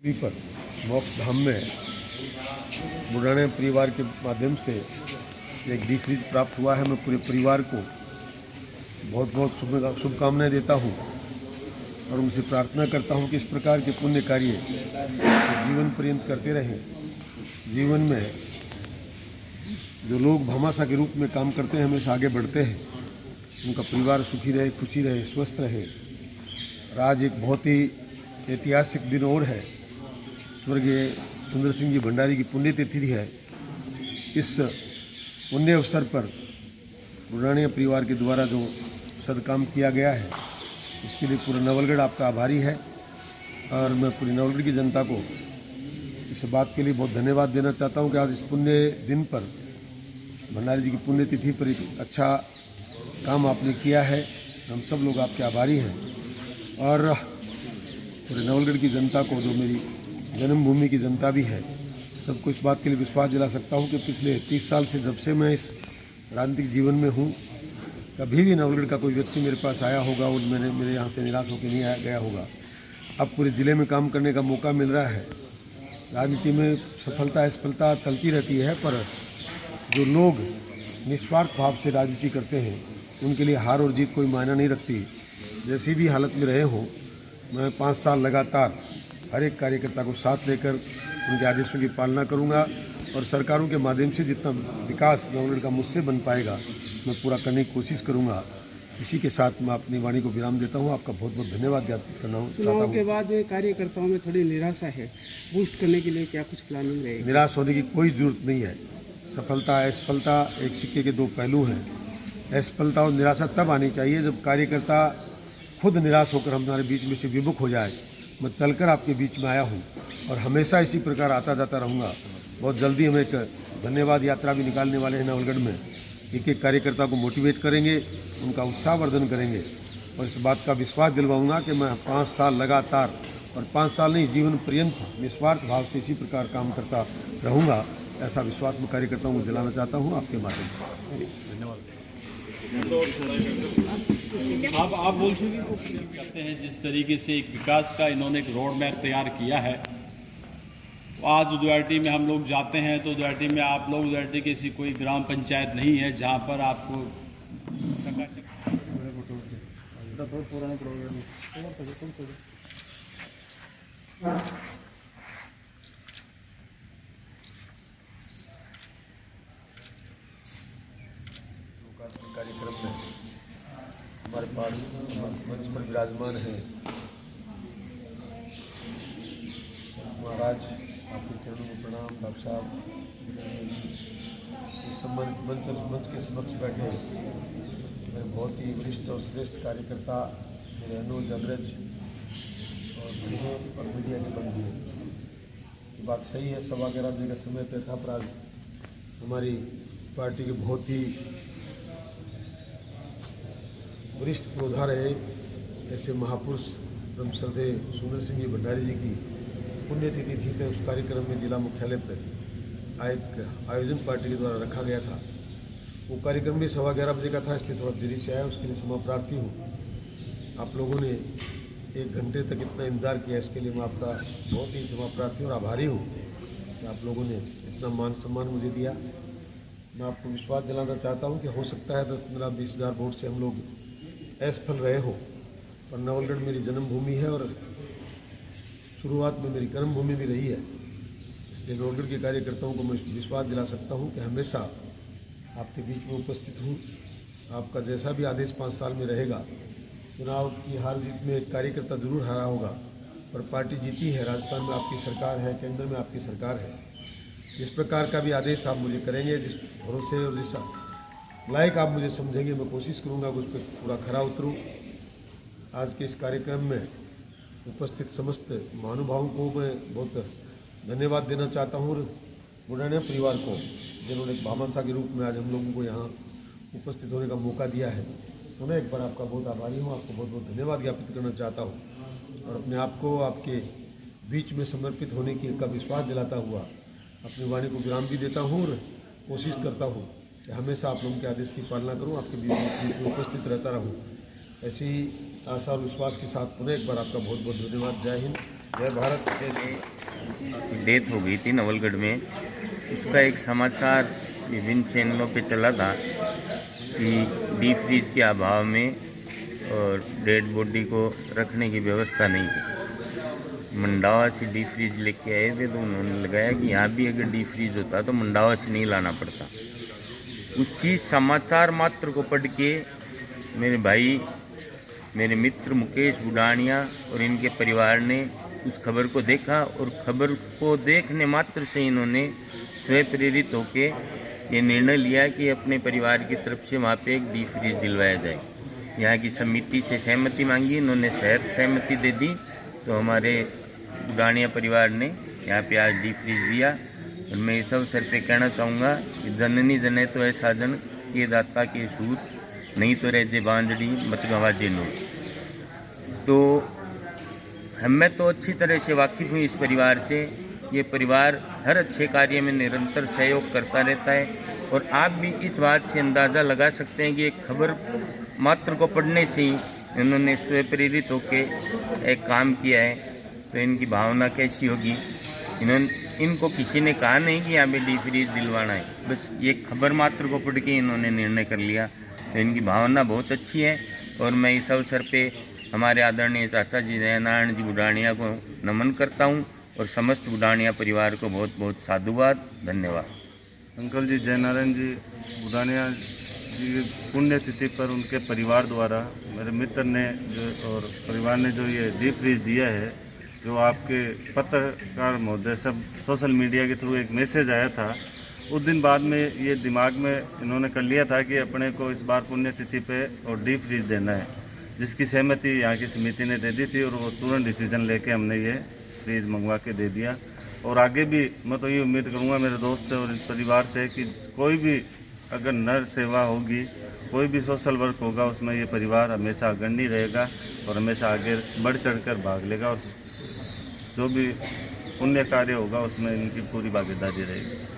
पर मोक्ष धाम में बुढ़ाने परिवार के माध्यम से एक डिक्रीज प्राप्त हुआ है। मैं पूरे परिवार को बहुत बहुत शुभकामनाएं देता हूं और उनसे प्रार्थना करता हूं कि इस प्रकार के पुण्य कार्य जीवन पर्यंत करते रहें। जीवन में जो लोग भामाशाह के रूप में काम करते हैं हमेशा आगे बढ़ते हैं। उनका परिवार सुखी रहे, खुशी रहे, स्वस्थ रहे। और आज एक बहुत ही ऐतिहासिक दिन और है। स्वर्गीय सुंदर सिंह जी भंडारी की पुण्यतिथि है। इस पुण्य अवसर पर बुढ़ानिया परिवार के द्वारा जो सदकाम किया गया है इसके लिए पूरा नवलगढ़ आपका आभारी है। और मैं पूरी नवलगढ़ की जनता को इस बात के लिए बहुत धन्यवाद देना चाहता हूं कि आज इस पुण्य दिन पर भंडारी जी की पुण्यतिथि पर एक अच्छा काम आपने किया है। हम सब लोग आपके आभारी हैं। और पूरे नवलगढ़ की जनता को, जो मेरी जन्मभूमि की जनता भी है, सबको इस बात के लिए विश्वास दिला सकता हूं कि पिछले 30 साल से जब से मैं इस राजनीतिक जीवन में हूं, कभी भी नवलगढ़ का कोई व्यक्ति मेरे पास आया होगा और मेरे यहाँ से निराश होकर नहीं गया होगा। अब पूरे ज़िले में काम करने का मौका मिल रहा है। राजनीति में सफलता असफलता चलती रहती है, पर जो लोग निस्वार्थ भाव से राजनीति करते हैं उनके लिए हार और जीत कोई मायना नहीं रखती। जैसी भी हालत में रहे हों, मैं 5 साल लगातार हर एक कार्यकर्ता को साथ लेकर उनके आदेशों की पालना करूंगा और सरकारों के माध्यम से जितना विकास नवलगढ़ का मुझसे बन पाएगा मैं पूरा करने की कोशिश करूंगा। इसी के साथ मैं अपनी वाणी को विराम देता हूं। आपका बहुत बहुत धन्यवाद ज्ञापित करना चाहता हूं। चुनाव के बाद कार्यकर्ताओं में थोड़ी निराशा है, बूस्ट करने के लिए क्या कुछ प्लानिंग रहेगी? निराश होने की कोई ज़रूरत नहीं है। सफलता असफलता एक सिक्के के दो पहलू हैं। असफलता और निराशा तब आनी चाहिए जब कार्यकर्ता खुद निराश होकर हमारे बीच में से विमुख हो जाए। मैं चलकर आपके बीच में आया हूं और हमेशा इसी प्रकार आता जाता रहूंगा। बहुत जल्दी हम एक धन्यवाद यात्रा भी निकालने वाले हैं नवलगढ़ में। एक एक कार्यकर्ता को मोटिवेट करेंगे, उनका उत्साहवर्धन करेंगे और इस बात का विश्वास दिलवाऊंगा कि मैं 5 साल लगातार, और 5 साल नहीं, जीवन पर्यंत निस्वार्थ भाव से इसी प्रकार काम करता रहूँगा। ऐसा विश्वास मैं कार्यकर्ताओं को दिलाना चाहता हूँ आपके माध्यम से। धन्यवाद। आप बोल करते हैं जिस तरीके से एक विकास का इन्होंने एक रोड मैप तैयार किया है। आज उदयवाटी में हम लोग जाते हैं तो उदयवाटी में आप लोग, उदयवाटी की ऐसी कोई ग्राम पंचायत नहीं है जहाँ पर आपको कार्यक्रम में हमारे पास मंच पर विराजमान है महाराज, आपके चरणों में प्रणाम। डॉक्टर साहब, इस सम्मानित मंच के समक्ष बैठे मेरे बहुत ही वरिष्ठ और श्रेष्ठ कार्यकर्ता, मेरे अनुज अग्रज और मीडिया के बंधु। ये बात सही है, 11:15 बजे का समय तय था, पर आज हमारी पार्टी के बहुत ही वरिष्ठ पुरोधा रहे ऐसे महापुरुष ब्रह्म श्रद्धेय सुंदर सिंह जी भंडारी जी की पुण्यतिथि थी। तो उस कार्यक्रम में जिला मुख्यालय पर एक आयोजन पार्टी के द्वारा रखा गया था। वो कार्यक्रम भी 11:15 बजे का था, इसलिए थोड़ा देरी से आया। उसके लिए क्षमा प्रार्थी हूँ। आप लोगों ने 1 घंटे तक इतना इंतज़ार किया, इसके लिए मैं आपका बहुत ही क्षमा प्रार्थी और आभारी हूँ कि आप लोगों ने इतना मान सम्मान मुझे दिया। मैं आपको विश्वास दिलाना चाहता हूँ कि हो सकता है 10-15-20 हज़ार वोट से हम लोग असफल रहे हो, पर नवलगढ़ मेरी जन्मभूमि है और शुरुआत में मेरी कर्मभूमि भी रही है। इसलिए नवलगढ़ के कार्यकर्ताओं को मैं विश्वास दिला सकता हूं कि हमेशा आपके बीच में उपस्थित हूं। आपका जैसा भी आदेश 5 साल में रहेगा। चुनाव की हार जीत में एक कार्यकर्ता जरूर हारा होगा, पर पार्टी जीती है। राजस्थान में आपकी सरकार है, केंद्र में आपकी सरकार है। जिस प्रकार का भी आदेश आप मुझे करेंगे, जिस भरोसे और जिस लायक आप मुझे समझेंगे, मैं कोशिश करूँगा कि उस पर पूरा खरा उतरूँ। आज के इस कार्यक्रम में उपस्थित समस्त महानुभावों को मैं बहुत धन्यवाद देना चाहता हूँ और बुढ़ानिया परिवार को, जिन्होंने भामाशाह के रूप में आज हम लोगों को यहाँ उपस्थित होने का मौका दिया है। उन्हें एक बार आपका बहुत आभारी हूँ। आपको बहुत बहुत धन्यवाद ज्ञापित करना चाहता हूँ और अपने आप को आपके बीच में समर्पित होने की का विश्वास दिलाता हुआ अपनी वाणी को विराम भी देता हूँ और कोशिश करता हूँ कि हमेशा आप लोगों के आदेश की पालना करूँ, आपके बीच में उपस्थित रहता रहूँ। ऐसी आशा और विश्वास के साथ पुनः एक बार आपका बहुत बहुत धन्यवाद। जय हिंद, जय भारत। डेथ हो गई थी नवलगढ़ में। उसका एक समाचार विभिन्न चैनलों पे चला था कि डीप फ्रीज के अभाव में और डेड बॉडी को रखने की व्यवस्था नहीं थी। मंडावा से डीप फ्रीज लेके आए थे तो उन्होंने लगाया कि यहाँ भी अगर डीप फ्रीज होता तो मंडावा से नहीं लाना पड़ता। उसी समाचार मात्र को पढ़ के मेरे भाई, मेरे मित्र मुकेश बुडानिया और इनके परिवार ने उस खबर को देखा और खबर को देखने मात्र से इन्होंने स्वयं प्रेरित होकर ये निर्णय लिया कि अपने परिवार की तरफ से वहाँ पे एक डीप फ्रीज दिलवाया जाए। यहाँ की समिति से सहमति मांगी, इन्होंने शहर सहमति दे दी तो हमारे बुडानिया परिवार ने यहाँ पे आज डीप फ्रीज दिया। और मैं इस अवसर पे कहना चाहूँगा कि जननी जने तो है साजन के दाता के सूत, नहीं तो रह जे बांधड़ी मत गवा जे नो। तो मैं तो अच्छी तरह से वाकिफ़ हूँ इस परिवार से। ये परिवार हर अच्छे कार्य में निरंतर सहयोग करता रहता है और आप भी इस बात से अंदाज़ा लगा सकते हैं कि एक खबर मात्र को पढ़ने से ही इन्होंने स्वयं प्रेरित होकर एक काम किया है, तो इनकी भावना कैसी होगी। इनको किसी ने कहा नहीं कि यहाँ पे डीप फ्रीज दिलवाना है, बस ये खबर मात्र को पढ़ के इन्होंने निर्णय कर लिया। तो इनकी भावना बहुत अच्छी है और मैं इस अवसर पे हमारे आदरणीय चाचा जी जयनारायण जी बुडानिया को नमन करता हूँ और समस्त बुडानिया परिवार को बहुत बहुत साधुवाद, धन्यवाद। अंकल जी जयनारायण जी बुडानिया जी पुण्यतिथि पर उनके परिवार द्वारा मेरे मित्र ने जो और परिवार ने जो ये डीप फ्रीज दिया है, जो आपके पत्रकार महोदय सब सोशल मीडिया के थ्रू एक मैसेज आया था, उस दिन बाद में ये दिमाग में इन्होंने कर लिया था कि अपने को इस बार पुण्यतिथि पे और डीप फ्रीज देना है, जिसकी सहमति यहाँ की समिति ने दे दी थी और वो तुरंत डिसीजन लेके हमने ये फ्रीज मंगवा के दे दिया। और आगे भी मैं तो ये उम्मीद करूँगा मेरे दोस्त से और इस परिवार से कि कोई भी अगर नर सेवा होगी, कोई भी सोशल वर्क होगा, उसमें ये परिवार हमेशा अग्रणी रहेगा और हमेशा आगे बढ़ चढ़ कर भाग लेगा और जो भी पुण्य कार्य होगा उसमें इनकी पूरी भागीदारी रहेगी।